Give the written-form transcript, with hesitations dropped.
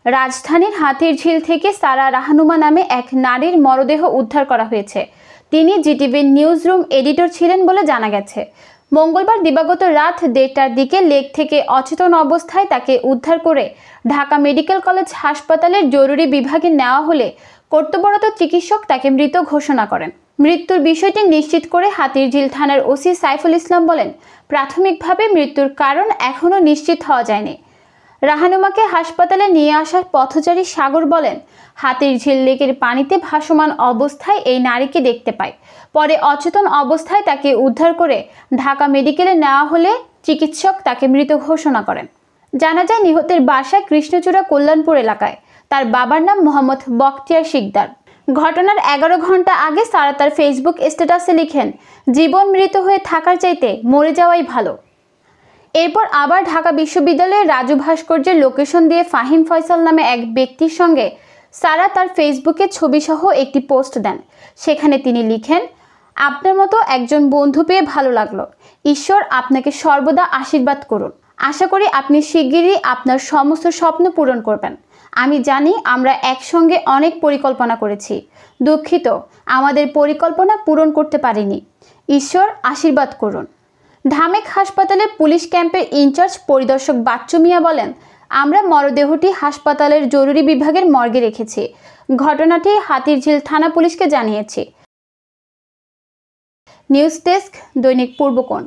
রাজধানীর হাতিরঝিল থেকে সারা রাহানুমা নামে এক নারীর মরদেহ উদ্ধার করা হয়েছে। তিনি জিটিভির নিউজ রুম এডিটর ছিলেন বলে জানা গেছে। মঙ্গলবার দিবাগত রাত 1:30টার দিকে লেক থেকে অচেতন অবস্থায় তাকে উদ্ধার করে ঢাকা মেডিকেল কলেজ হাসপাতালের জরুরি বিভাগে নেওয়া হলে কর্তব্যরত চিকিৎসক তাকে মৃত ঘোষণা করেন। মৃত্যুর বিষয়টি নিশ্চিত করে হাতিরঝিল থানার ওসি সাইফুল ইসলাম বলেন, প্রাথমিকভাবে মৃত্যুর কারণ এখনও নিশ্চিত হওয়া যায়নি। রাহানুমাকে হাসপাতালে নিয়ে আসার পথচারী সাগর বলেন, হাতিরঝিল লেকের পানিতে ভাসমান অবস্থায় এই নারীকে দেখতে পায়। পরে অচেতন অবস্থায় তাকে উদ্ধার করে ঢাকা মেডিকেলে নেওয়া হলে চিকিৎসক তাকে মৃত ঘোষণা করেন। জানা যায়, নিহতের বাসা কৃষ্ণচূড়া কল্যাণপুর এলাকায়। তার বাবার নাম মোহাম্মদ বখতিয়ার শিকদার। ঘটনার 11 ঘন্টা আগে সারা তার ফেসবুক স্ট্যাটাসে লিখেন, জীবন মৃত হয়ে থাকার চাইতে মরে যাওয়াই ভালো। এরপর আবার ঢাকা বিশ্ববিদ্যালয়ের রাজু ভাস্কর্যের লোকেশন দিয়ে ফাহিম ফয়সাল নামে এক ব্যক্তির সঙ্গে সারা তার ফেসবুকে ছবিসহ একটি পোস্ট দেন। সেখানে তিনি লিখেন, আপনার মতো একজন বন্ধু পেয়ে ভালো লাগলো। ঈশ্বর আপনাকে সর্বদা আশীর্বাদ করুন। আশা করি আপনি শিগগিরই আপনার সমস্ত স্বপ্ন পূরণ করবেন। আমি জানি আমরা একসঙ্গে অনেক পরিকল্পনা করেছি। দুঃখিত, আমাদের পরিকল্পনা পূরণ করতে পারিনি। ঈশ্বর আশীর্বাদ করুন। ঢামেক হাসপাতালের পুলিশ ক্যাম্পের ইনচার্জ পরিদর্শক বাচ্চু মিয়া বলেন, আমরা মরদেহটি হাসপাতালের জরুরি বিভাগের মর্গে রেখেছি। ঘটনাটি হাতিরঝিল থানা পুলিশকে জানিয়েছি। নিউজ ডেস্ক, দৈনিক পূর্বকোণ।